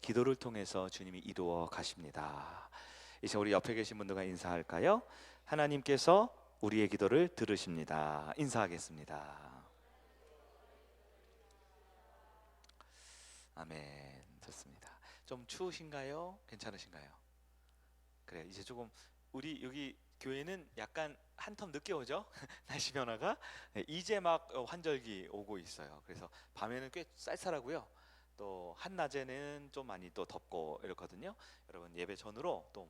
기도를 통해서 주님이 이루어 가십니다. 이제 우리 옆에 계신 분들과 인사할까요? 하나님께서 우리의 기도를 들으십니다. 인사하겠습니다. 아멘. 좋습니다. 좀 추우신가요? 괜찮으신가요? 그래, 이제 조금 우리 여기 교회는 약간 한 텀 늦게 오죠? 날씨 변화가 이제 막 환절기 오고 있어요. 그래서 밤에는 꽤 쌀쌀하고요. 또 한낮에는 좀 많이 또 덥고 이렇거든요. 여러분 예배 전으로 또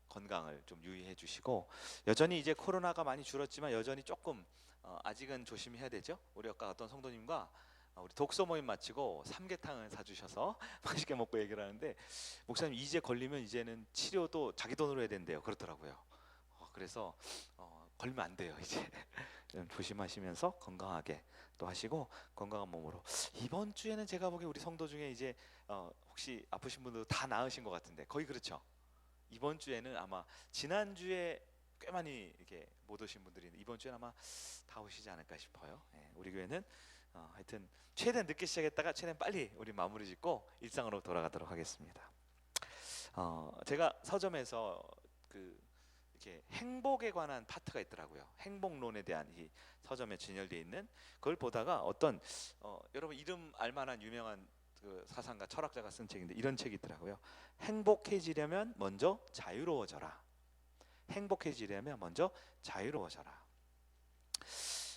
건강을 좀 유의해 주시고, 여전히 이제 코로나가 많이 줄었지만 여전히 조금 아직은 조심해야 되죠. 우리 아까 어떤 성도님과 우리 독서 모임 마치고 삼계탕을 사주셔서 맛있게 먹고 얘기를 하는데, 목사님 이제 걸리면 이제는 치료도 자기 돈으로 해야 된대요. 그렇더라고요. 그래서 걸리면 안 돼요. 이제 좀 조심하시면서 건강하게 또 하시고, 건강한 몸으로. 이번 주에는 제가 보기에 우리 성도 중에 이제 혹시 아프신 분들 다 나으신 것 같은데 거의 그렇죠. 이번 주에는 아마 지난 주에 꽤 많이 이렇게 못 오신 분들이 있는데 이번 주에는 아마 다 오시지 않을까 싶어요. 우리 교회는 하여튼 최대한 늦게 시작했다가 최대한 빨리 우리 마무리 짓고 일상으로 돌아가도록 하겠습니다. 제가 서점에서 이렇게 행복에 관한 파트가 있더라고요. 행복론에 대한 이 서점에 진열되어 있는 그걸 보다가 어떤 여러분 이름 알만한 유명한 그 사상가 철학자가 쓴 책인데 이런 책이 있더라고요. 행복해지려면 먼저 자유로워져라. 행복해지려면 먼저 자유로워져라.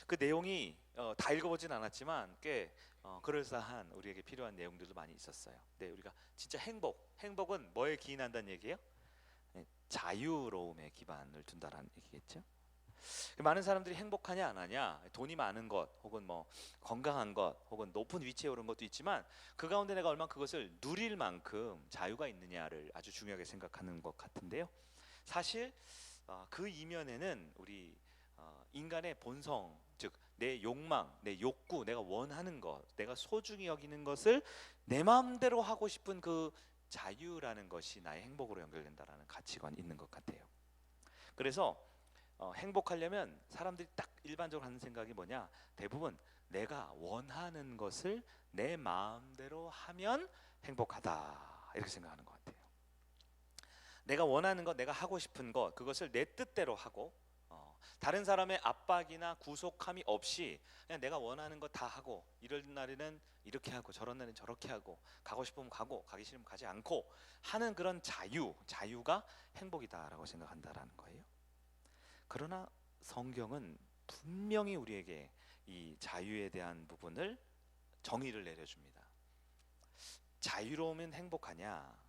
그 내용이 다 읽어보진 않았지만 꽤 그럴싸한, 우리에게 필요한 내용들도 많이 있었어요. 근데 우리가 진짜 행복은 뭐에 기인한다는 얘기예요? 자유로움에 기반을 둔다라는 얘기겠죠. 많은 사람들이 행복하냐 안 하냐, 돈이 많은 것 혹은 뭐 건강한 것 혹은 높은 위치에 오른 것도 있지만 그 가운데 내가 얼마나 그것을 누릴 만큼 자유가 있느냐를 아주 중요하게 생각하는 것 같은데요. 사실 그 이면에는 우리 인간의 본성, 즉 내 욕망, 내 욕구, 내가 원하는 것, 내가 소중히 여기는 것을 내 마음대로 하고 싶은 그 자유라는 것이 나의 행복으로 연결된다라는 가치관이 있는 것 같아요. 그래서 행복하려면 사람들이 딱 일반적으로 하는 생각이 뭐냐, 대부분 내가 원하는 것을 내 마음대로 하면 행복하다 이렇게 생각하는 것 같아요. 내가 원하는 것, 내가 하고 싶은 것, 그것을 내 뜻대로 하고 다른 사람의 압박이나 구속함이 없이 그냥 내가 원하는 거 다 하고, 이런 날에는 이렇게 하고 저런 날에는 저렇게 하고, 가고 싶으면 가고 가기 싫으면 가지 않고 하는 그런 자유가 행복이다라고 생각한다라는 거예요. 그러나 성경은 분명히 우리에게 이 자유에 대한 부분을 정의를 내려줍니다. 자유로우면 행복하냐?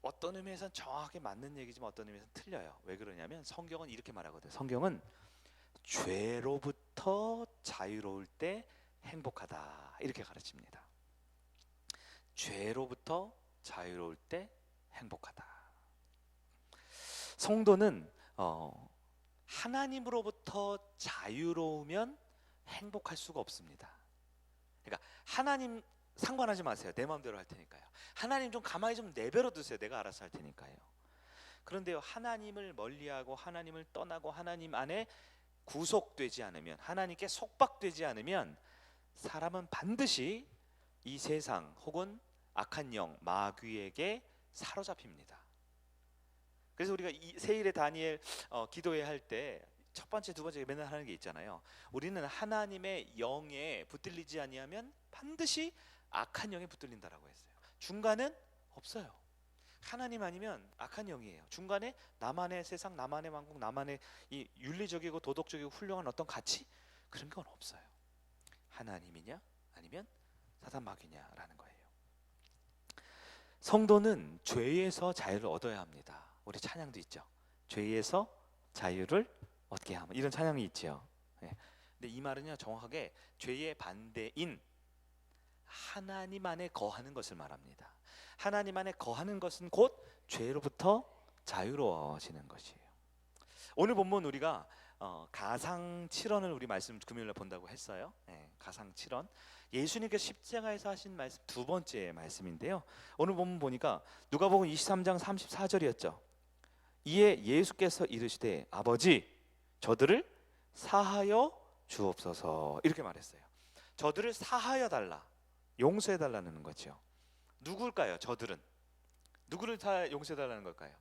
어떤 의미에서는 정확하게 맞는 얘기지만 어떤 의미에서는 틀려요. 왜 그러냐면 성경은 이렇게 말하거든요. 성경은 죄로부터 자유로울 때 행복하다 이렇게 가르칩니다. 죄로부터 자유로울 때 행복하다. 성도는 하나님으로부터 자유로우면 행복할 수가 없습니다. 그러니까 하나님 상관하지 마세요. 내 마음대로 할 테니까요. 하나님 좀 가만히 좀 내버려 두세요. 내가 알아서 할 테니까요. 그런데요, 하나님을 멀리하고 하나님을 떠나고 하나님 안에 구속되지 않으면, 하나님께 속박되지 않으면 사람은 반드시 이 세상 혹은 악한 영, 마귀에게 사로잡힙니다. 그래서 우리가 이 세일의 다니엘 기도회 할 때 첫 번째, 두 번째 맨날 하는 게 있잖아요. 우리는 하나님의 영에 붙들리지 아니하면 반드시 악한 영에 붙들린다라고 했어요. 중간은 없어요. 하나님 아니면 악한 영이에요. 중간에 나만의 세상, 나만의 왕국, 나만의 이 윤리적이고 도덕적이고 훌륭한 어떤 가치, 그런 건 없어요. 하나님이냐 아니면 사단 마귀냐라는 거예요. 성도는 죄에서 자유를 얻어야 합니다. 우리 찬양도 있죠. 죄에서 자유를 얻게 하면, 이런 찬양이 있죠. 근데 이 말은요, 정확하게 죄의 반대인 하나님 안에 거하는 것을 말합니다. 하나님 안에 거하는 것은 곧 죄로부터 자유로워지는 것이에요. 오늘 본문 우리가 가상 7원을 우리 말씀 금요일에 본다고 했어요. 가상 7원, 예수님께서 십자가에서 하신 말씀 두 번째 말씀인데요. 오늘 본문 보니까 누가복음 23장 34절이었죠. 이에 예수께서 이르시되 아버지 저들을 사하여 주옵소서 이렇게 말했어요. 저들을 사하여 달라, 용서해 달라는 거죠. 누굴까요? 저들은 누구를 다 용서해달라는 걸까요?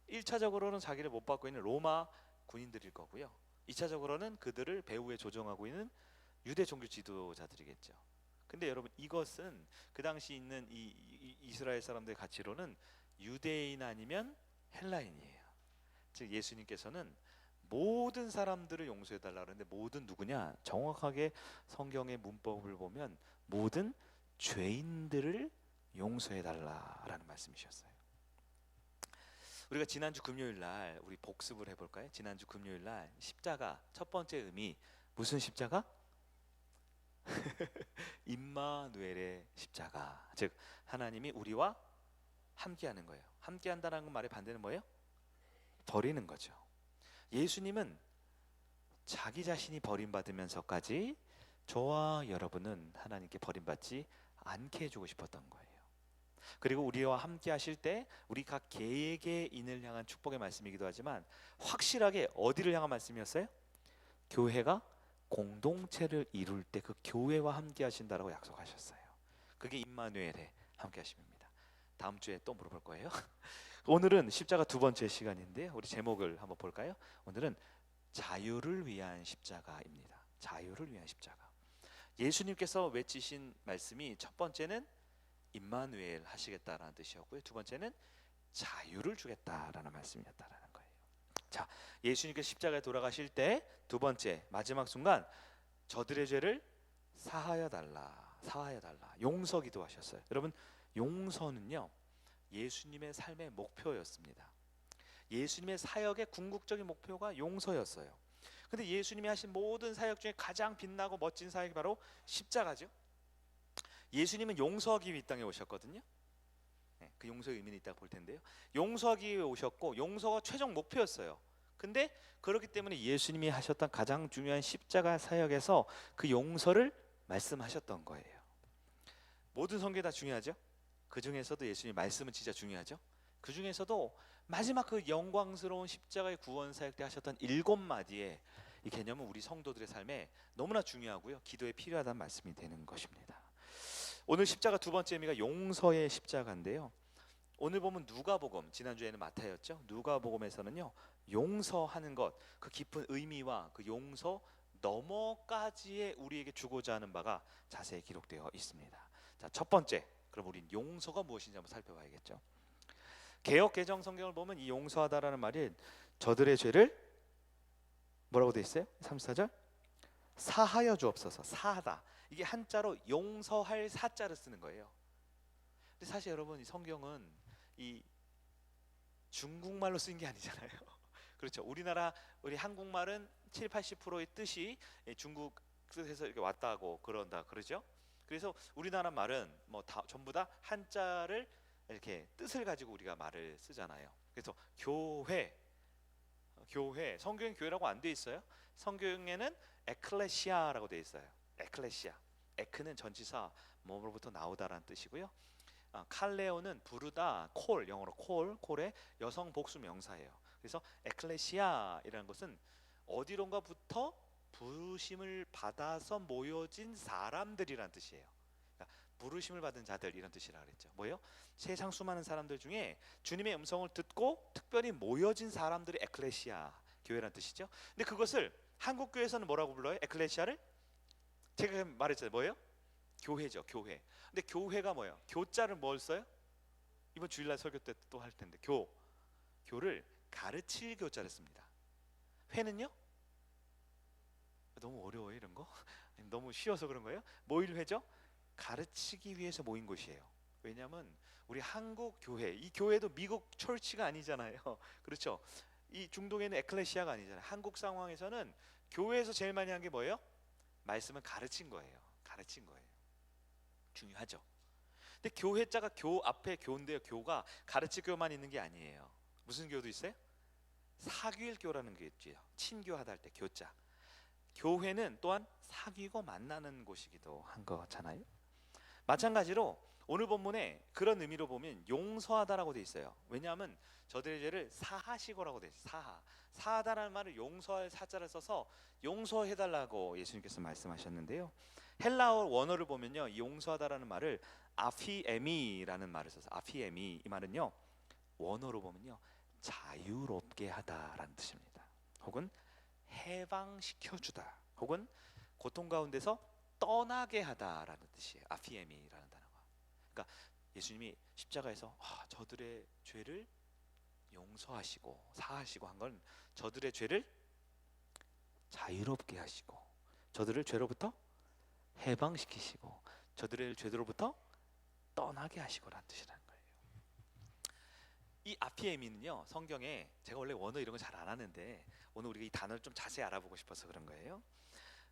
1차적으로는 자기를 못 받고 있는 로마 군인들일 거고요. 2차적으로는 그들을 배후에 조종하고 있는 유대 종교 지도자들이겠죠. 근데 여러분, 이것은 그 당시 있는 이 이스라엘 사람들의 가치로는 유대인 아니면 헬라인이에요. 즉 예수님께서는 모든 사람들을 용서해달라 그러는데 모든 누구냐? 정확하게 성경의 문법을 보면 모든 죄인들을 용서해달라라는 말씀이셨어요. 우리가 지난주 금요일 날 우리 복습을 해볼까요? 지난주 금요일 날 십자가 첫 번째 의미 무슨 십자가? 임마누엘의 십자가, 즉 하나님이 우리와 함께하는 거예요. 함께한다는 말의 반대는 뭐예요? 버리는 거죠. 예수님은 자기 자신이 버림받으면서까지 저와 여러분은 하나님께 버림받지 않게 해주고 싶었던 거예요. 그리고 우리와 함께 하실 때 우리 각 개개인을 향한 축복의 말씀이기도 하지만 확실하게 어디를 향한 말씀이었어요? 교회가 공동체를 이룰 때 그 교회와 함께 하신다라고 약속하셨어요. 그게 임마누엘의 함께 하심입니다. 다음 주에 또 물어볼 거예요. 오늘은 십자가 두 번째 시간인데 우리 제목을 한번 볼까요? 오늘은 자유를 위한 십자가입니다. 자유를 위한 십자가. 예수님께서 외치신 말씀이 첫 번째는 임마누엘 하시겠다라는 뜻이었고요. 두 번째는 자유를 주겠다라는 말씀이었다라는 거예요. 자, 예수님께서 십자가에 돌아가실 때 두 번째 마지막 순간 저들의 죄를 사하여 달라, 사하여 달라, 용서 기도하셨어요. 여러분, 용서는요 예수님의 삶의 목표였습니다. 예수님의 사역의 궁극적인 목표가 용서였어요. 근데 예수님이 하신 모든 사역 중에 가장 빛나고 멋진 사역이 바로 십자가죠. 예수님은 용서하기 위해 이 땅에 오셨거든요. 그 용서의 의미는 이따 볼 텐데요. 용서하기 위해 오셨고 용서가 최종 목표였어요. 근데 그렇기 때문에 예수님이 하셨던 가장 중요한 십자가 사역에서 그 용서를 말씀하셨던 거예요. 모든 성경이 다 중요하죠. 그 중에서도 예수님 말씀은 진짜 중요하죠. 그 중에서도 마지막 그 영광스러운 십자가의 구원 사역 때 하셨던 7마디의 이 개념은 우리 성도들의 삶에 너무나 중요하고요, 기도에 필요하다는 말씀이 되는 것입니다. 오늘 십자가 두 번째 의미가 용서의 십자가인데요. 오늘 보면 누가복음, 지난주에는 마태였죠. 누가복음에서는요 용서하는 것, 그 깊은 의미와 그 용서 너머까지의 우리에게 주고자 하는 바가 자세히 기록되어 있습니다. 자, 첫 번째, 그럼 우린 용서가 무엇인지 한번 살펴봐야겠죠. 개역 개정 성경을 보면 이 용서하다라는 말이 저들의 죄를 뭐라고 돼 있어요? 34절 사하여 주옵소서. 사하다, 이게 한자로 용서할 사자를 쓰는 거예요. 근데 사실 여러분, 이 성경은 이 중국말로 쓴 게 아니잖아요. 그렇죠. 우리 한국말은 70-80%의 뜻이 중국 뜻에서 이렇게 왔다고 그런다 그러죠. 그래서 우리나라 말은 뭐 다 전부 다 한자를 이렇게 뜻을 가지고 우리가 말을 쓰잖아요. 그래서 교회, 성경엔 교회라고 안 돼 있어요. 성경에는 에클레시아라고 돼 있어요. 에클레시아. 에크는 전치사 뭐로부터 나오다라는 뜻이고요. 칼레오는 부르다, 콜, 영어로 콜의 여성 복수 명사예요. 그래서 에클레시아이라는 것은 어디론가부터 부르심을 받아서 모여진 사람들이란 뜻이에요. 그러니까 부르심을 받은 자들, 이런 뜻이라 그랬죠. 뭐예요? 세상 수많은 사람들 중에 주님의 음성을 듣고 특별히 모여진 사람들이 에클레시아, 교회란 뜻이죠. 근데 그것을 한국 교회에서는 뭐라고 불러요? 에클레시아를? 제가 말했잖아요. 뭐예요? 교회죠, 교회. 근데 교회가 뭐예요? 교자를 뭘 써요? 이번 주일날 설교 때 또 할 텐데 교를 가르칠 교자를 씁니다. 회는요? 너무 어려워요 이런 거? 너무 쉬워서 그런 거예요? 모일 회죠? 가르치기 위해서 모인 곳이에요. 왜냐하면 우리 한국 교회, 이 교회도 미국 철치가 아니잖아요. 그렇죠? 이 중동에는 에클레시아가 아니잖아요. 한국 상황에서는 교회에서 제일 많이 한 게 뭐예요? 말씀을 가르친 거예요. 가르친 거예요. 중요하죠. 근데 교회자가 교 앞에 교인데요. 교가 가르칠 교만 있는 게 아니에요. 무슨 교도 있어요? 사귀일 교라는 게 있죠. 친교하다 할 때 교자. 교회는 또한 사귀고 만나는 곳이기도 한 거잖아요. 마찬가지로 오늘 본문에 그런 의미로 보면 용서하다라고 돼 있어요. 왜냐하면 저들의 죄를 사하시고라고 돼 있어요. 사하다라는 말을 용서할 사자를 써서 용서해달라고 예수님께서 말씀하셨는데요. 헬라어 원어를 보면요, 이 용서하다라는 말을 아피에미라는 말을 써서 아피에미, 이 말은요 원어로 보면요 자유롭게 하다라는 뜻입니다. 혹은 해방시켜주다, 혹은 고통 가운데서 떠나게 하다라는 뜻이에요. 아피에미라는 단어가. 그러니까 예수님이 십자가에서 저들의 죄를 용서하시고 사하시고 한 건 저들의 죄를 자유롭게 하시고 저들을 죄로부터 해방시키시고 저들의 죄로부터 떠나게 하시고라는 뜻이라는 거예요. 이 아피에미는요, 성경에 제가 원래 원어 이런 거 잘 안 하는데 오늘 우리가 이 단어를 좀 자세히 알아보고 싶어서 그런 거예요.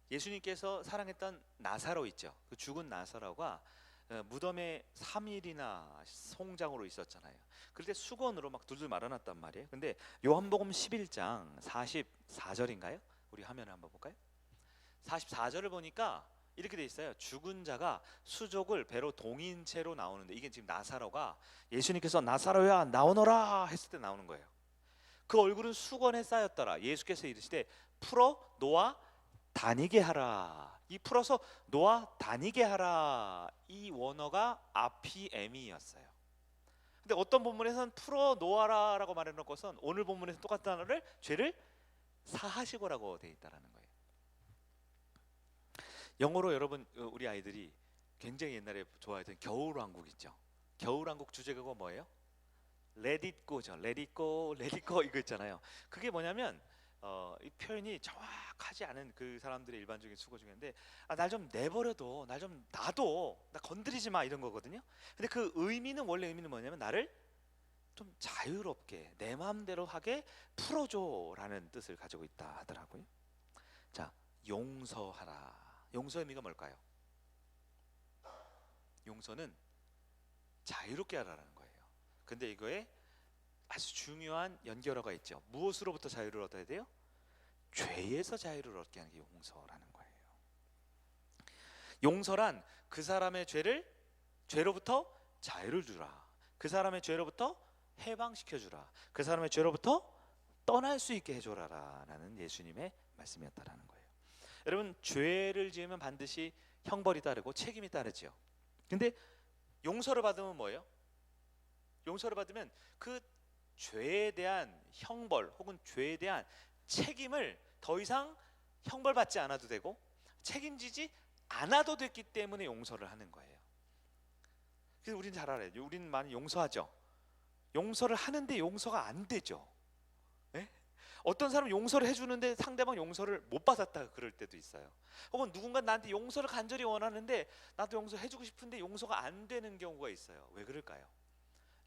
예수님께서 사랑했던 나사로 있죠. 그 죽은 나사로가 무덤에 3일이나 송장으로 있었잖아요. 그럴 때 수건으로 막 둘둘 말아놨단 말이에요. 근데 요한복음 11장 44절인가요? 우리 화면을 한번 볼까요? 44절을 보니까 이렇게 돼 있어요. 죽은 자가 수족을 배로 동인 채로 나오는데, 이게 지금 나사로가 예수님께서 나사로야 나오너라 했을 때 나오는 거예요. 그 얼굴은 수건에 쌓였더라. 예수께서 이르시되 풀어 놓아 다니게 하라. 이 풀어서 놓아 다니게 하라, 이 원어가 아피에미였어요. 근데 어떤 본문에서는 풀어 놓아라라고 말해놓고선 오늘 본문에서 똑같은 단어를 죄를 사하시고라고 돼 있다라는 거예요. 영어로 여러분, 우리 아이들이 굉장히 옛날에 좋아했던 겨울왕국 있죠. 겨울왕국 주제가가 뭐예요? Let it go죠. Let it go, let it go 이거 있잖아요. 그게 뭐냐면 이 표현이 정확하지 않은 그 사람들의 일반적인 수고 중인데, 날 좀 내버려둬, 날 좀 놔둬, 나 건드리지 마, 이런 거거든요. 근데 그 의미는, 원래 의미는 뭐냐면 나를 좀 자유롭게 내 마음대로 하게 풀어줘라는 뜻을 가지고 있다 하더라고요. 자, 용서하라. 용서의 의미가 뭘까요? 용서는 자유롭게 하라는 거예요. 근데 이거에 아주 중요한 연결어가 있죠. 무엇으로부터 자유를 얻어야 돼요? 죄에서 자유를 얻게 하는 게 용서라는 거예요. 용서란 그 사람의 죄로부터 자유를 주라, 그 사람의 죄로부터 해방시켜 주라, 그 사람의 죄로부터 떠날 수 있게 해줘라라는 예수님의 말씀이었다라는 거예요. 여러분, 죄를 지으면 반드시 형벌이 따르고 책임이 따르죠. 근데 용서를 받으면 뭐예요? 용서를 받으면 그 죄에 대한 형벌 혹은 죄에 대한 책임을 더 이상 형벌받지 않아도 되고 책임지지 않아도 됐기 때문에 용서를 하는 거예요. 그래서 우리는 잘 알아요. 우리는 많이 용서하죠. 용서를 하는데 용서가 안 되죠. 네? 어떤 사람은 용서를 해주는데 상대방 용서를 못 받았다 그럴 때도 있어요. 혹은 누군가 나한테 용서를 간절히 원하는데 나도 용서해주고 싶은데 용서가 안 되는 경우가 있어요. 왜 그럴까요?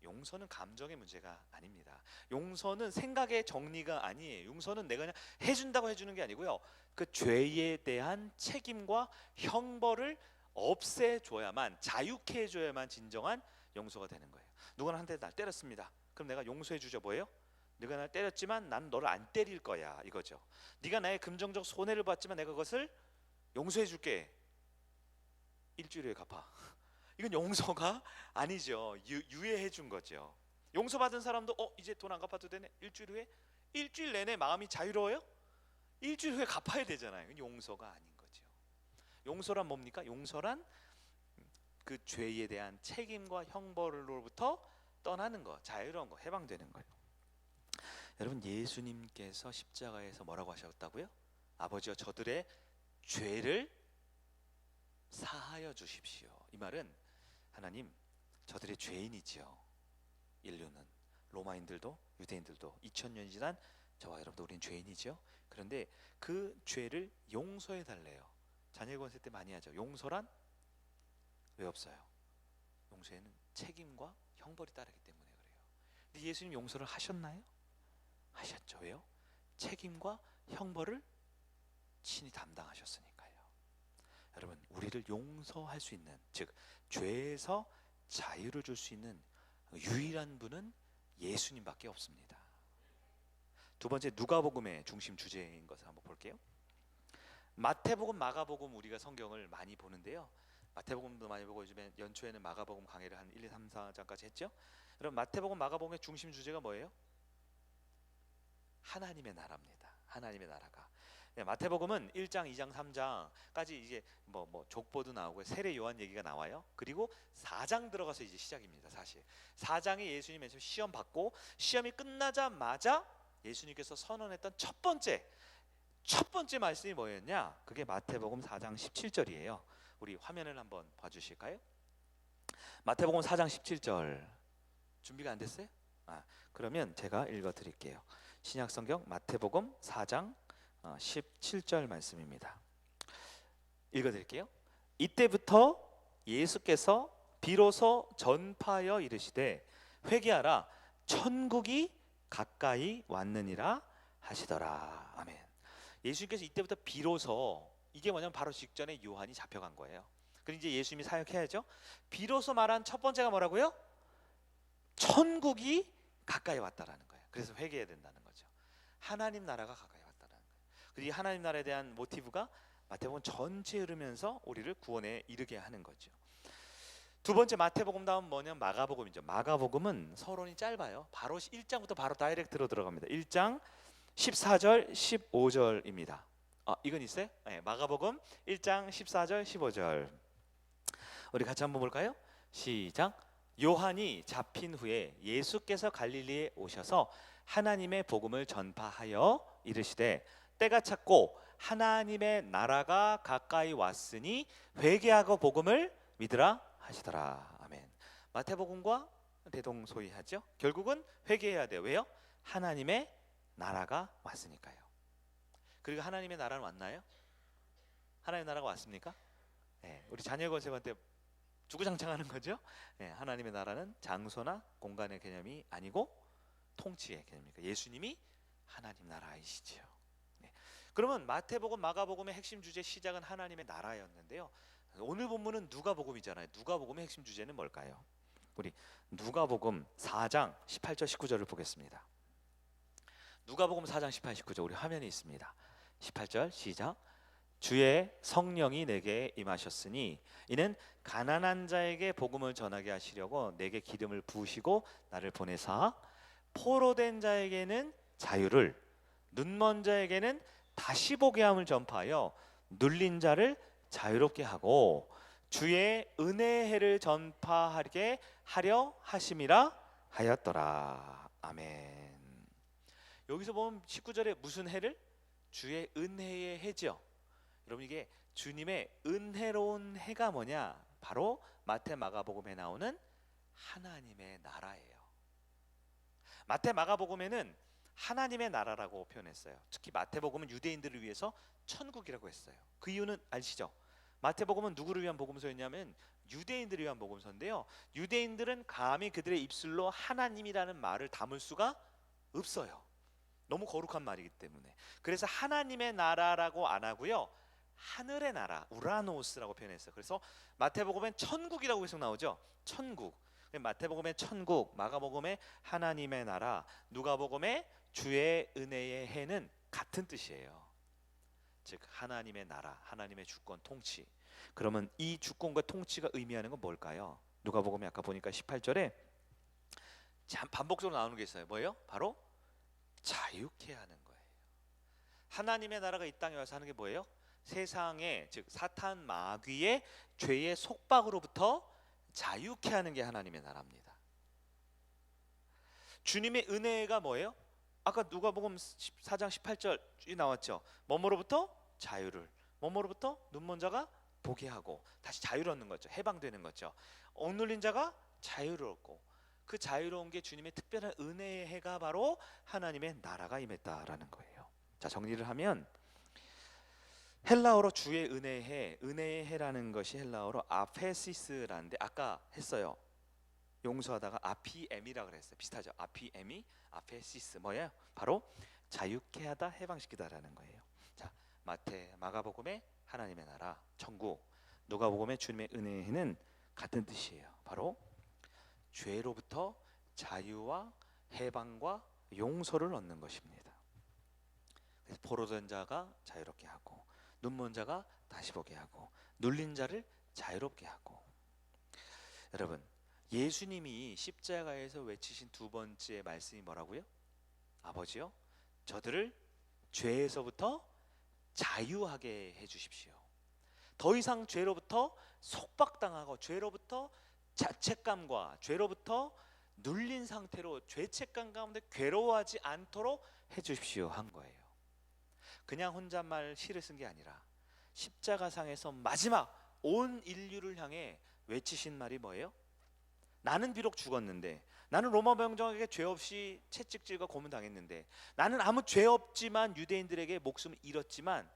용서는 감정의 문제가 아닙니다. 용서는 생각의 정리가 아니에요. 용서는 내가 그냥 해준다고 해주는 게 아니고요, 그 죄에 대한 책임과 형벌을 없애줘야만, 자유케 해줘야만 진정한 용서가 되는 거예요. 누가 나한테 날 때렸습니다. 그럼 내가 용서해주죠. 뭐예요? 네가 날 때렸지만 난 너를 안 때릴 거야, 이거죠. 네가 나의 금전적 손해를 봤지만 내가 그것을 용서해줄게. 일주일 후에 갚아. 이건 용서가 아니죠. 유예해 준 거죠. 용서받은 사람도 이제 돈 안 갚아도 되네. 일주일 후에, 일주일 내내 마음이 자유로워요? 일주일 후에 갚아야 되잖아요. 이건 용서가 아닌 거죠. 용서란 뭡니까? 용서란 그 죄에 대한 책임과 형벌로부터 떠나는 거, 자유로운 거, 해방되는 거예요. 여러분, 예수님께서 십자가에서 뭐라고 하셨다고요? 아버지여, 저들의 죄를 사하여 주십시오. 이 말은 하나님, 저들의 죄인이지요. 인류는, 로마인들도 유대인들도 2000년 지난 저와 여러분도 우리는 죄인이죠. 그런데 그 죄를 용서해 달래요. 자녀 권세 때 많이 하죠. 용서란 왜 없어요? 용서에는 책임과 형벌이 따르기 때문에 그래요. 근데 예수님 용서를 하셨나요? 하셨죠. 왜요? 책임과 형벌을 친히 담당하셨으니까요. 여러분, 우리를 용서할 수 있는, 즉 죄에서 자유를 줄 수 있는 유일한 분은 예수님밖에 없습니다. 두 번째, 누가복음의 중심 주제인 것을 한번 볼게요. 마태복음, 마가복음, 우리가 성경을 많이 보는데요, 마태복음도 많이 보고 요즘에 연초에는 마가복음 강의를 한 1, 2, 3, 4장까지 했죠. 여러분 마태복음, 마가복음의 중심 주제가 뭐예요? 하나님의 나라입니다. 하나님의 나라가. 마태복음은 1장, 2장, 3장까지 이제 뭐 족보도 나오고 세례 요한 얘기가 나와요. 그리고 4장 들어가서 이제 시작입니다. 사실 4장에 예수님 맨 처음 시험 받고 시험이 끝나자마자 예수님께서 선언했던 첫 번째 말씀이 뭐였냐? 그게 마태복음 4장 17절이에요. 우리 화면을 한번 봐주실까요? 마태복음 4장 17절 준비가 안 됐어요? 그러면 제가 읽어드릴게요. 신약성경 마태복음 4장 17절 말씀입니다. 읽어드릴게요. 이때부터 예수께서 비로소 전파하여 이르시되 회개하라 천국이 가까이 왔느니라 하시더라. 아멘. 예수님께서 이때부터 비로소, 이게 뭐냐면 바로 직전에 요한이 잡혀간 거예요. 그럼 이제 예수님이 사역해야죠. 비로소 말한 첫 번째가 뭐라고요? 천국이 가까이 왔다라는 거예요. 그래서 회개해야 된다는 거죠. 하나님 나라가 가까이 왔다라는 거예요. 그리고 이 하나님 나라에 대한 모티브가 마태복음 전체에 흐르면서 우리를 구원에 이르게 하는 거죠. 두 번째 마태복음 다음 뭐냐면 마가복음이죠. 마가복음은 서론이 짧아요. 바로 1장부터 바로 다이렉트로 들어갑니다. 1장 14절 15절입니다. 이건 있어요? 네, 마가복음 1장 14절 15절 우리 같이 한번 볼까요? 시작. 요한이 잡힌 후에 예수께서 갈릴리에 오셔서 하나님의 복음을 전파하여 이르시되 때가 찼고 하나님의 나라가 가까이 왔으니 회개하고 복음을 믿으라 하시더라. 아멘. 마태복음과 대동소이하죠. 결국은 회개해야 돼요. 왜요? 하나님의 나라가 왔으니까요. 그리고 하나님의 나라는 왔나요? 하나님의 나라가 왔습니까? 네, 우리 자녀 건설한테 주구장창하는 거죠. 네, 하나님의 나라는 장소나 공간의 개념이 아니고 통치의 개념이니까 예수님이 하나님 나라이시죠. 네. 그러면 마태복음, 마가복음의 핵심 주제 시작은 하나님의 나라였는데요. 오늘 본문은 누가복음이잖아요. 누가복음의 핵심 주제는 뭘까요? 우리 누가복음 4장 18절 19절을 보겠습니다. 누가복음 4장 18, 19절 우리 화면에 있습니다. 18절 시작. 주의 성령이 내게 임하셨으니 이는 가난한 자에게 복음을 전하게 하시려고 내게 기름을 부으시고 나를 보내사 포로된 자에게는 자유를, 눈먼 자에게는 다시 보게 함을 전파하여 눌린 자를 자유롭게 하고 주의 은혜의 해를 전파하게 하려 하심이라 하였더라. 아멘. 여기서 보면 19절에 무슨 해를? 주의 은혜의 해죠. 여러분 이게 주님의 은혜로운 해가 뭐냐? 바로 마태 마가복음에 나오는 하나님의 나라예요. 마태 마가복음에는 하나님의 나라라고 표현했어요. 특히 마태복음은 유대인들을 위해서 천국이라고 했어요. 그 이유는 아시죠? 마태복음은 누구를 위한 복음서였냐면 유대인들을 위한 복음서인데요. 유대인들은 감히 그들의 입술로 하나님이라는 말을 담을 수가 없어요. 너무 거룩한 말이기 때문에. 그래서 하나님의 나라라고 안 하고요, 하늘의 나라, 우라노스라고 표현했어요. 그래서 마태복음엔 천국이라고 계속 나오죠. 천국. 마태복음의 천국, 마가복음의 하나님의 나라, 누가복음의 주의 은혜의 해는 같은 뜻이에요. 즉 하나님의 나라, 하나님의 주권, 통치. 그러면 이 주권과 통치가 의미하는 건 뭘까요? 누가복음에 아까 보니까 18절에 반복적으로 나오는 게 있어요. 뭐예요? 바로 자유케 하는 거예요. 하나님의 나라가 이 땅에 와서 하는 게 뭐예요? 세상의, 즉 사탄 마귀의 죄의 속박으로부터 자유케 하는 게 하나님의 나라입니다. 주님의 은혜가 뭐예요? 아까 누가복음 4장 18절이 나왔죠. 뭐뭐로부터? 자유를. 뭐뭐로부터? 눈먼 자가 보게 하고 다시 자유를 얻는 거죠. 해방되는 거죠. 억눌린 자가 자유를 얻고, 그 자유로운 게 주님의 특별한 은혜의 해가 바로 하나님의 나라가 임했다라는 거예요. 자, 정리를 하면 헬라어로 주의 은혜의 해, 은혜의 해라는 것이 헬라어로 아페시스라는데 아까 했어요. 용서하다가 아피엠이라고 그랬어요. 비슷하죠. 아피엠이 아페시스 뭐예요? 바로 자유케 하다, 해방시키다라는 거예요. 자, 마태, 마가복음의 하나님의 나라, 천국, 누가복음의 주님의 은혜의 해는 같은 뜻이에요. 바로 죄로부터 자유와 해방과 용서를 얻는 것입니다. 그래서 포로된 자가 자유롭게 하고, 눈먼 자가 다시 보게 하고, 눌린 자를 자유롭게 하고. 여러분, 예수님이 십자가에서 외치신 두 번째 말씀이 뭐라고요? 아버지요, 저들을 죄에서부터 자유하게 해주십시오. 더 이상 죄로부터 속박당하고 죄로부터 자책감과 죄로부터 눌린 상태로 죄책감 가운데 괴로워하지 않도록 해주십시오 한 거예요. 그냥 혼잣말 시를 쓴 게 아니라 십자가상에서 마지막 온 인류를 향해 외치신 말이 뭐예요? 나는 비록 죽었는데, 나는 로마 병정에게 죄 없이 채찍질과 고문당했는데, 나는 아무 죄 없지만 유대인들에게 목숨을 잃었지만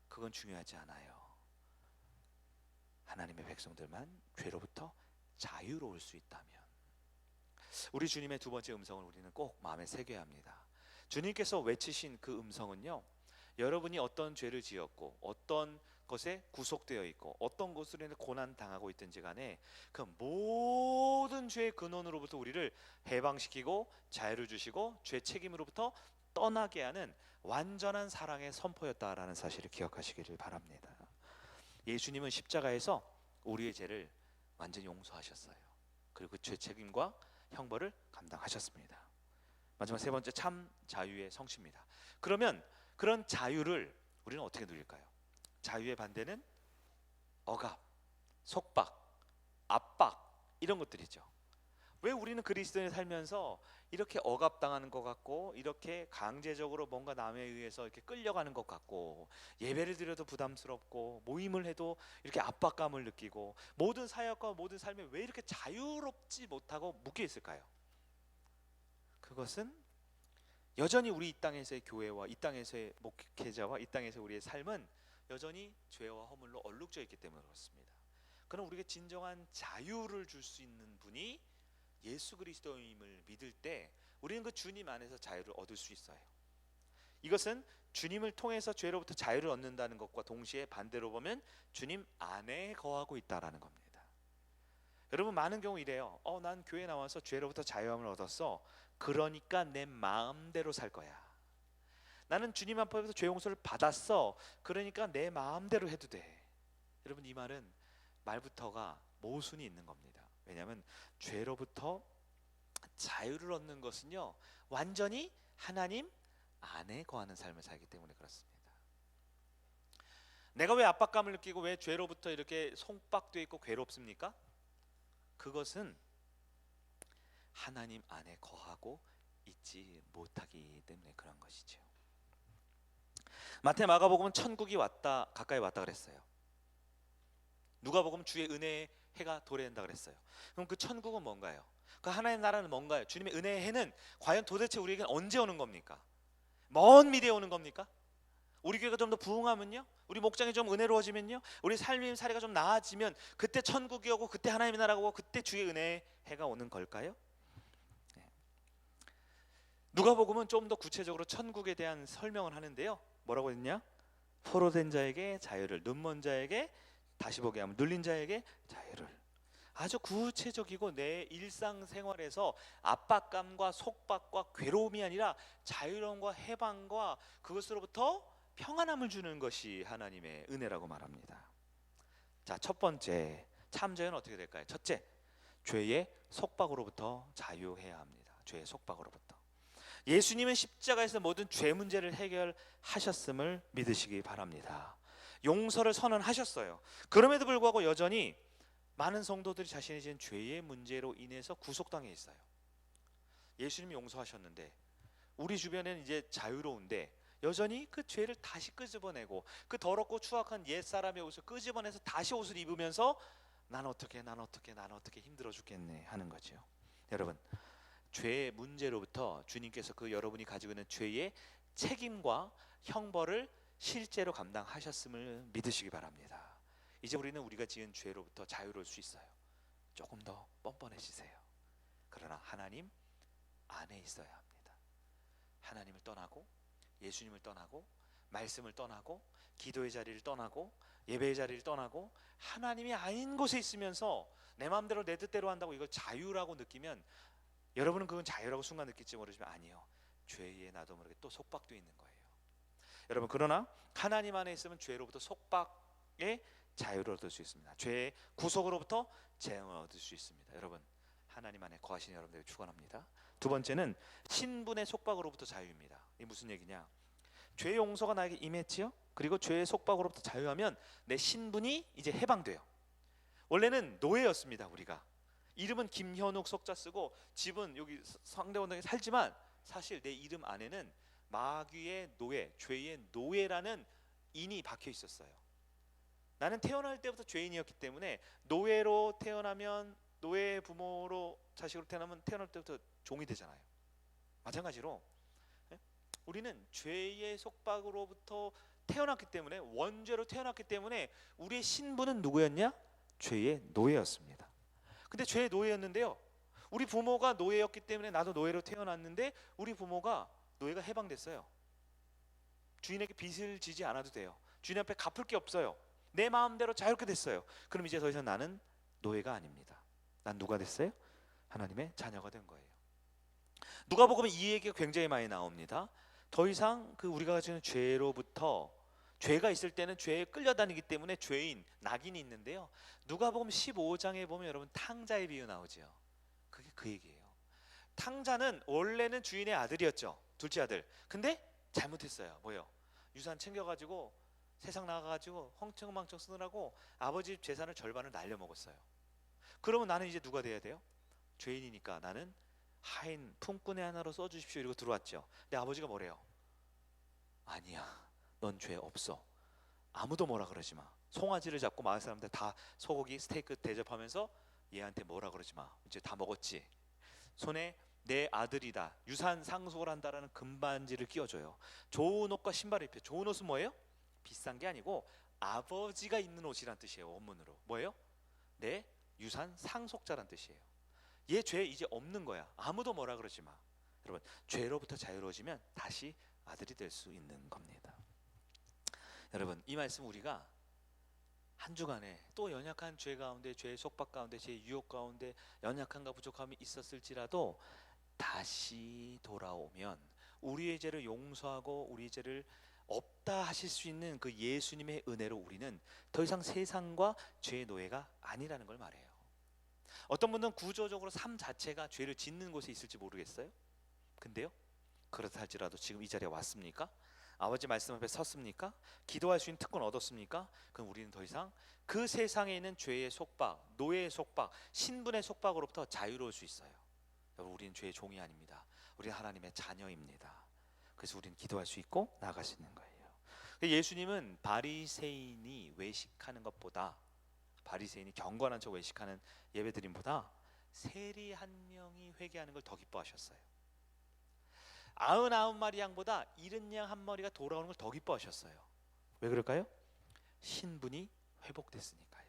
그건 중요하지 않아요. 하나님의 백성들만 죄로부터 자유로울 수 있다면, 우리 주님의 두 번째 음성을 우리는 꼭 마음에 새겨야 합니다. 주님께서 외치신 그 음성은요, 여러분이 어떤 죄를 지었고 어떤 것에 구속되어 있고 어떤 것으로 인해 고난 당하고 있든지 간에 그 모든 죄의 근원으로부터 우리를 해방시키고 자유를 주시고 죄 책임으로부터 떠나게 하는 완전한 사랑의 선포였다라는 사실을 기억하시기를 바랍니다. 예수님은 십자가에서 우리의 죄를 완전히 용서하셨어요. 그리고 죄 책임과 형벌을 감당하셨습니다. 마지막 세 번째, 참 자유의 성취입니다. 그러면 그런 자유를 우리는 어떻게 누릴까요? 자유의 반대는 억압, 속박, 압박, 이런 것들이죠. 왜 우리는 그리스도인이 살면서 이렇게 억압당하는 것 같고, 이렇게 강제적으로 뭔가 남에 의해서 이렇게 끌려가는 것 같고, 예배를 드려도 부담스럽고, 모임을 해도 이렇게 압박감을 느끼고, 모든 사역과 모든 삶에 왜 이렇게 자유롭지 못하고 묶여 있을까요? 그것은 여전히 우리 이 땅에서의 교회와 이 땅에서의 목회자와 이 땅에서 우리의 삶은 여전히 죄와 허물로 얼룩져 있기 때문에 그렇습니다. 그럼 우리가 진정한 자유를 줄 수 있는 분이 예수 그리스도임을 믿을 때 우리는 그 주님 안에서 자유를 얻을 수 있어요. 이것은 주님을 통해서 죄로부터 자유를 얻는다는 것과 동시에 반대로 보면 주님 안에 거하고 있다라는 겁니다. 여러분, 많은 경우 이래요. 난 교회 나와서 죄로부터 자유함을 얻었어. 그러니까 내 마음대로 살 거야. 나는 주님 앞에서 죄 용서를 받았어. 그러니까 내 마음대로 해도 돼. 여러분, 이 말은 말부터가 모순이 있는 겁니다. 왜냐하면 죄로부터 자유를 얻는 것은요, 완전히 하나님 안에 거하는 삶을 살기 때문에 그렇습니다. 내가 왜 압박감을 느끼고 왜 죄로부터 이렇게 속박되어 있고 괴롭습니까? 그것은 하나님 안에 거하고 있지 못하기 때문에 그런 것이죠. 마태, 마가복음은 천국이 왔다, 가까이 왔다 그랬어요. 누가복음 주의 은혜의 해가 도래한다 그랬어요. 그럼 그 천국은 뭔가요? 그 하나님 나라는 뭔가요? 주님의 은혜의 해는 과연 도대체 우리에게 언제 오는 겁니까? 먼 미래에 오는 겁니까? 우리 교회가 좀 더 부흥하면요, 우리 목장이 좀 은혜로워지면요, 우리 삶의 사례가 좀 나아지면 그때 천국이 오고 그때 하나님의 나라가 오고 그때 주의 은혜의 해가 오는 걸까요? 누가복음은 좀 더 구체적으로 천국에 대한 설명을 하는데요, 뭐라고 했냐? 포로된 자에게 자유를, 눈먼 자에게 다시 보게 하면, 눌린 자에게 자유를. 아주 구체적이고 내 일상생활에서 압박감과 속박과 괴로움이 아니라 자유로움과 해방과 그것으로부터 평안함을 주는 것이 하나님의 은혜라고 말합니다. 자, 첫 번째, 참자유는 어떻게 될까요? 첫째, 죄의 속박으로부터 자유해야 합니다. 죄의 속박으로부터. 예수님은 십자가에서 모든 죄 문제를 해결하셨음을 믿으시기 바랍니다. 용서를 선언하셨어요. 그럼에도 불구하고 여전히 많은 성도들이 자신이 지은 죄의 문제로 인해서 구속당해 있어요. 예수님이 용서하셨는데 우리 주변에는 이제 자유로운데 여전히 그 죄를 다시 끄집어내고 그 더럽고 추악한 옛사람의 옷을 끄집어내서 다시 옷을 입으면서 난 어떻게 힘들어 죽겠네 하는 거죠. 여러분, 죄의 문제로부터 주님께서 그 여러분이 가지고 있는 죄의 책임과 형벌을 실제로 감당하셨음을 믿으시기 바랍니다. 이제 우리는 우리가 지은 죄로부터 자유로울 수 있어요. 조금 더 뻔뻔해지세요. 그러나 하나님 안에 있어야 합니다. 하나님을 떠나고 예수님을 떠나고 말씀을 떠나고 기도의 자리를 떠나고 예배의 자리를 떠나고 하나님이 아닌 곳에 있으면서 내 마음대로 내 뜻대로 한다고 이걸 자유라고 느끼면, 여러분은 그건 자유라고 순간 느낄지 모르지만 아니요, 죄에 나도 모르게 또 속박되어 있는 거예요. 여러분, 그러나 하나님 안에 있으면 죄로부터 속박의 자유를 얻을 수 있습니다. 죄의 구속으로부터 재앙을 얻을 수 있습니다. 여러분, 하나님 안에 거하시는 여러분들을 축원합니다. 두 번째는 신분의 속박으로부터 자유입니다. 이게 무슨 얘기냐? 죄의 용서가 나에게 임했지요. 그리고 죄의 속박으로부터 자유하면 내 신분이 이제 해방돼요. 원래는 노예였습니다. 우리가 이름은 김현욱 석자 쓰고 집은 여기 상대원동에 살지만 사실 내 이름 안에는 마귀의 노예, 죄의 노예라는 인이 박혀 있었어요. 나는 태어날 때부터 죄인이었기 때문에 노예로 태어나면, 노예 부모로 자식으로 태어나면 태어날 때부터 종이 되잖아요. 마찬가지로 우리는 죄의 속박으로부터 태어났기 때문에, 원죄로 태어났기 때문에 우리의 신분은 누구였냐? 죄의 노예였습니다. 근데 죄의 노예였는데요, 우리 부모가 노예였기 때문에 나도 노예로 태어났는데 우리 부모가, 노예가 해방됐어요. 주인에게 빚을 지지 않아도 돼요. 주인 앞에 갚을 게 없어요. 내 마음대로 자유롭게 됐어요. 그럼 이제 더 이상 나는 노예가 아닙니다. 난 누가 됐어요? 하나님의 자녀가 된 거예요. 누가복음은 이 얘기가 굉장히 많이 나옵니다. 더 이상 그 우리가 가지는 죄로부터, 죄가 있을 때는 죄에 끌려다니기 때문에 죄인, 낙인이 있는데요, 누가복음 15장에 보면 여러분 탕자의 비유 나오죠. 그게 그 얘기예요. 탕자는 원래는 주인의 아들이었죠. 둘째 아들. 근데 잘못했어요. 뭐요? 유산 챙겨가지고 세상 나가가지고 헝청망청 쓰느라고 아버지 집 재산을 절반을 날려먹었어요. 그러면 나는 이제 누가 돼야 돼요? 죄인이니까 나는 하인 품꾼의 하나로 써주십시오 이러고 들어왔죠. 근데 아버지가 뭐래요? 아니야, 넌 죄 없어. 아무도 뭐라 그러지 마. 송아지를 잡고 마을 사람들 다 소고기 스테이크 대접하면서 얘한테 뭐라 그러지 마. 이제 다 먹었지. 손에 내 아들이다, 유산 상속을 한다라는 금반지를 끼워줘요. 좋은 옷과 신발을 입혀. 좋은 옷은 뭐예요? 비싼 게 아니고 아버지가 입는 옷이란 뜻이에요. 원문으로 뭐예요? 내 유산 상속자란 뜻이에요. 얘 죄 이제 없는 거야. 아무도 뭐라 그러지 마. 여러분, 죄로부터 자유로워지면 다시 아들이 될 수 있는 겁니다. 여러분, 이 말씀 우리가 한 주간에 또 연약한 죄 가운데, 죄의 속박 가운데, 죄의 유혹 가운데 연약함과 부족함이 있었을지라도 다시 돌아오면 우리의 죄를 용서하고 우리의 죄를 없다 하실 수 있는 그 예수님의 은혜로 우리는 더 이상 세상과 죄의 노예가 아니라는 걸 말해요. 어떤 분은 구조적으로 삶 자체가 죄를 짓는 곳에 있을지 모르겠어요. 근데요, 그렇다 할지라도 지금 이 자리에 왔습니까? 아버지 말씀 앞에 섰습니까? 기도할 수 있는 특권 얻었습니까? 그럼 우리는 더 이상 그 세상에 있는 죄의 속박, 노예의 속박, 신분의 속박으로부터 자유로울 수 있어요. 여러분, 우리는 죄의 종이 아닙니다. 우리는 하나님의 자녀입니다. 그래서 우리는 기도할 수 있고 나아갈 수 있는 거예요. 예수님은 바리새인이 외식하는 것보다, 바리새인이 경건한 척 외식하는 예배드림보다 세리 한 명이 회개하는 걸 더 기뻐하셨어요. 99마리 양보다 70양 한 마리가 돌아오는 걸 더 기뻐하셨어요. 왜 그럴까요? 신분이 회복됐으니까요.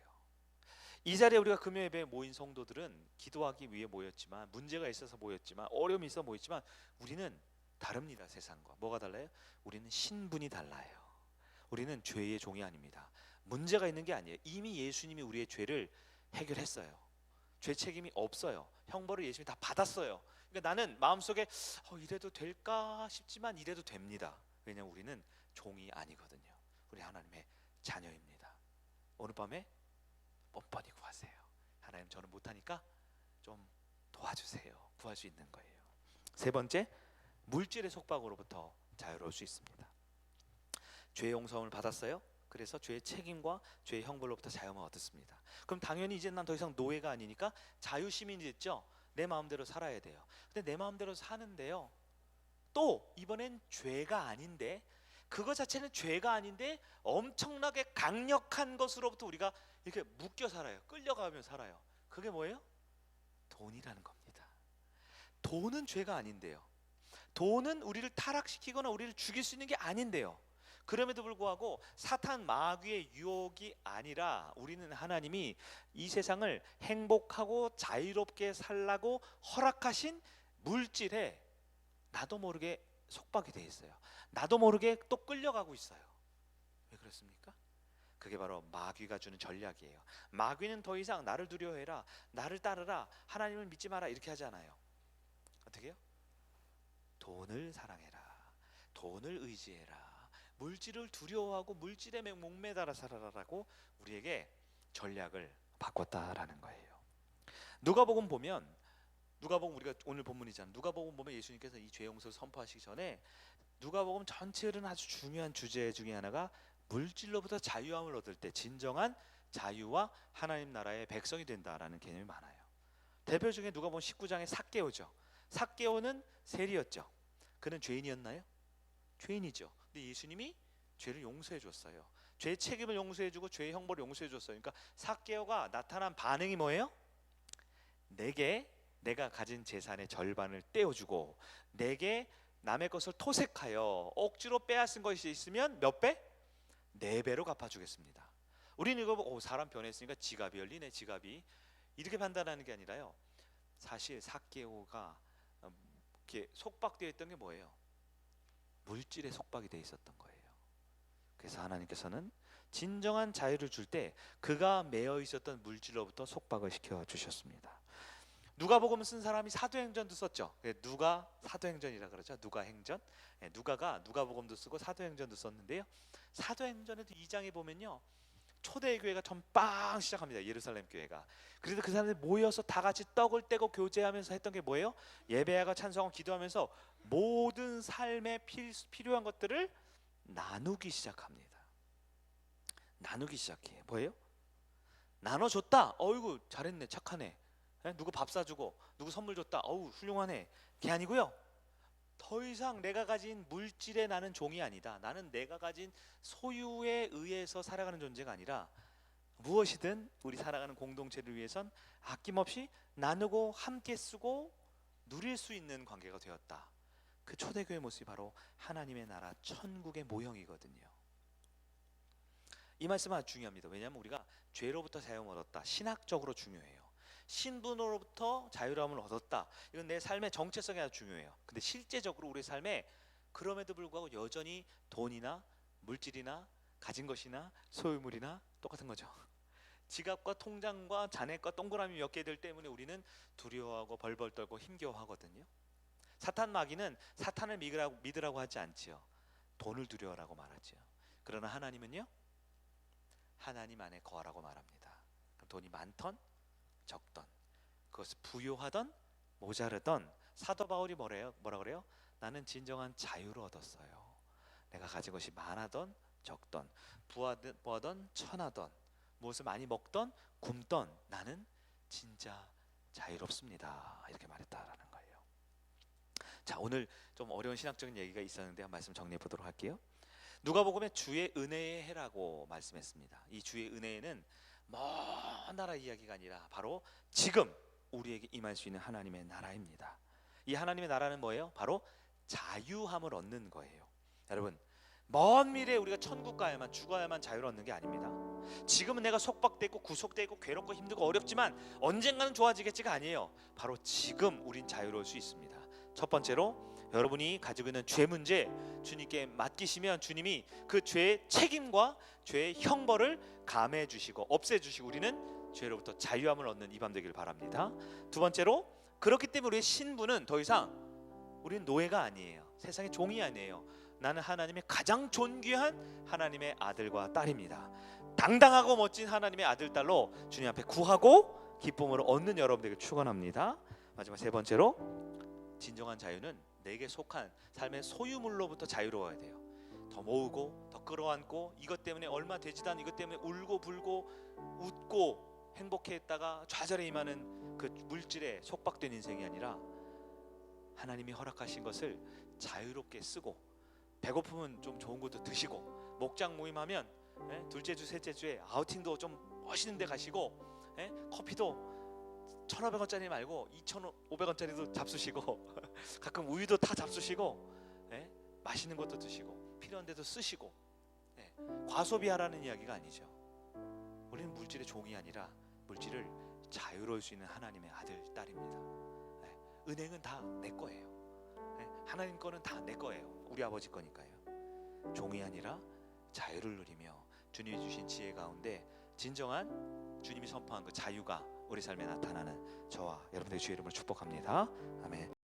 이 자리에 우리가 금요 예배에 모인 성도들은 기도하기 위해 모였지만, 문제가 있어서 모였지만, 어려움이 있어 모였지만 우리는 다릅니다. 세상과 뭐가 달라요? 우리는 신분이 달라요. 우리는 죄의 종이 아닙니다. 문제가 있는 게 아니에요. 이미 예수님이 우리의 죄를 해결했어요. 죄 책임이 없어요. 형벌을 예수님이 다 받았어요. 그러니까 나는 마음속에 이래도 될까 싶지만 이래도 됩니다. 왜냐하면 우리는 종이 아니거든요. 우리 하나님의 자녀입니다. 오늘 밤에 뻔뻔히 구하세요. 하나님, 저는 못하니까 좀 도와주세요. 구할 수 있는 거예요. 세 번째, 물질의 속박으로부터 자유로울 수 있습니다. 죄의 용서함을 받았어요. 그래서 죄의 책임과 죄의 형벌로부터 자유함을 얻었습니다. 그럼 당연히 이제 난 더 이상 노예가 아니니까 자유시민이 됐죠. 내 마음대로 살아야 돼요. 근데 내 마음대로 사는데요, 또 이번엔 죄가 아닌데, 그거 자체는 죄가 아닌데 엄청나게 강력한 것으로부터 우리가 이렇게 묶여 살아요. 끌려가며 살아요. 그게 뭐예요? 돈이라는 겁니다. 돈은 죄가 아닌데요, 돈은 우리를 타락시키거나 우리를 죽일 수 있는 게 아닌데요, 그럼에도 불구하고 사탄 마귀의 유혹이 아니라 우리는 하나님이 이 세상을 행복하고 자유롭게 살라고 허락하신 물질에 나도 모르게 속박이 돼 있어요. 나도 모르게 또 끌려가고 있어요. 왜 그렇습니까? 그게 바로 마귀가 주는 전략이에요. 마귀는 더 이상 나를 두려워해라, 나를 따르라, 하나님을 믿지 마라 이렇게 하지 않아요. 어떻게 해요? 돈을 사랑해라, 돈을 의지해라, 물질을 두려워하고 물질에 목매달아 살아라라고 우리에게 전략을 바꿨다라는 거예요. 누가복음 보면, 누가복음 우리가 오늘 본문이잖아요. 누가복음 보면 예수님께서 이 죄 용서를 선포하시기 전에 누가복음 전체는 아주 중요한 주제 중에 하나가 물질로부터 자유함을 얻을 때 진정한 자유와 하나님 나라의 백성이 된다라는 개념이 많아요. 대표 중에 누가복음 19장의 삭개오죠. 삭개오는 세리였죠. 그는 죄인이었나요? 죄인이죠. 근데 예수님이 죄를 용서해 줬어요. 죄의 책임을 용서해 주고 죄의 형벌을 용서해 줬어요. 그러니까 삭개오가 나타난 반응이 뭐예요? 내게 내가 가진 재산의 절반을 떼어주고 내게 남의 것을 토색하여 억지로 빼앗은 것이 있으면 몇 배? 4배로 갚아주겠습니다. 우리는 이거 보고 사람 변했으니까 지갑이 열리네, 지갑이, 이렇게 판단하는 게 아니라요, 사실 삭개오가 이렇게 속박되어 있던 게 뭐예요? 물질에 속박이 되어 있었던 거예요. 그래서 하나님께서는 진정한 자유를 줄 때 그가 매여 있었던 물질로부터 속박을 시켜 주셨습니다. 누가복음 쓴 사람이 사도행전도 썼죠. 누가 사도행전이라 그러죠. 누가행전. 누가가 누가복음도 쓰고 사도행전도 썼는데요. 사도행전에도 2장에 보면요, 초대교회가 좀 빵 시작합니다. 예루살렘 교회가. 그래서 그 사람들이 모여서 다 같이 떡을 떼고 교제하면서 했던 게 뭐예요? 예배하고 찬송하고 기도하면서 모든 삶에 필요한 것들을 나누기 시작합니다. 나누기 시작해요. 뭐예요? 나눠줬다. 어이구 잘했네, 착하네. 누구 밥 사주고 누구 선물 줬다. 어우 훌륭하네. 그게 아니고요, 더 이상 내가 가진 물질에 나는 종이 아니다. 나는 내가 가진 소유에 의해서 살아가는 존재가 아니라 무엇이든 우리 살아가는 공동체를 위해선 아낌없이 나누고 함께 쓰고 누릴 수 있는 관계가 되었다. 그 초대교회 모습이 바로 하나님의 나라 천국의 모형이거든요. 이 말씀은 아주 중요합니다. 왜냐하면 우리가 죄로부터 자유함을 얻었다, 신학적으로 중요해요. 신분으로부터 자유함을 얻었다, 이건 내 삶의 정체성이 아주 중요해요. 근데 실제적으로 우리 삶에 그럼에도 불구하고 여전히 돈이나 물질이나 가진 것이나 소유물이나 똑같은 거죠. 지갑과 통장과 잔액과 동그라미 몇 개들 때문에 우리는 두려워하고 벌벌 떨고 힘겨워하거든요. 사탄 마귀는 사탄을 믿으라고 하지 않지요. 돈을 두려워라고 말하죠. 그러나 하나님은요, 하나님 안에 거하라고 말합니다. 그럼 돈이 많던 적던, 그것을 부요하던 모자르던, 사도 바울이 뭐라 그래요? 나는 진정한 자유를 얻었어요. 내가 가진 것이 많아던 적던, 부하던 천하던, 무엇을 많이 먹던 굶던, 나는 진짜 자유롭습니다. 이렇게 말했다라는 거예요. 자, 오늘 좀 어려운 신학적인 얘기가 있었는데 한 말씀 정리해 보도록 할게요. 누가복음에 주의 은혜의 해라고 말씀했습니다. 이 주의 은혜는 먼 나라 이야기가 아니라 바로 지금 우리에게 임할 수 있는 하나님의 나라입니다. 이 하나님의 나라는 뭐예요? 바로 자유함을 얻는 거예요. 여러분, 먼 미래에 우리가 천국 가야만, 죽어야만 자유를 얻는 게 아닙니다. 지금은 내가 속박되고 구속되고 괴롭고 힘들고 어렵지만 언젠가는 좋아지겠지가 아니에요. 바로 지금 우린 자유로울 수 있습니다. 첫 번째로, 여러분이 가지고 있는 죄 문제 주님께 맡기시면 주님이 그 죄의 책임과 죄의 형벌을 감해 주시고 없애 주시고 우리는 죄로부터 자유함을 얻는 이 밤 되길 바랍니다. 두 번째로, 그렇기 때문에 우리의 신분은 더 이상 우리는 노예가 아니에요. 세상의 종이 아니에요. 나는 하나님의 가장 존귀한 하나님의 아들과 딸입니다. 당당하고 멋진 하나님의 아들, 딸로 주님 앞에 구하고 기쁨으로 얻는 여러분들에게 축원합니다. 마지막 세 번째로, 진정한 자유는 내게 속한 삶의 소유물로부터 자유로워야 돼요. 더 모으고 더 끌어안고 이것 때문에 얼마 되지도 않은 이것 때문에 울고 불고 웃고 행복했다가 좌절에 임하는 그 물질에 속박된 인생이 아니라 하나님이 허락하신 것을 자유롭게 쓰고, 배고프면 좀 좋은 것도 드시고, 목장 모임하면 둘째 주 셋째 주에 아우팅도 좀 멋있는 데 가시고, 커피도 1,500원짜리 말고 2,500원짜리도 잡수시고 가끔 우유도 다 잡수시고, 맛있는 것도 드시고 필요한 데도 쓰시고, 과소비하라는 이야기가 아니죠. 우리는 물질의 종이 아니라 물질을 자유로울 수 있는 하나님의 아들, 딸입니다. 은행은 다 내 거예요. 하나님 거는 다 내 거예요. 우리 아버지 거니까요. 종이 아니라 자유를 누리며 주님이 주신 지혜 가운데 진정한 주님이 선포한 그 자유가 우리 삶에 나타나는 저와 여러분들의 주의 이름을 축복합니다. 아멘.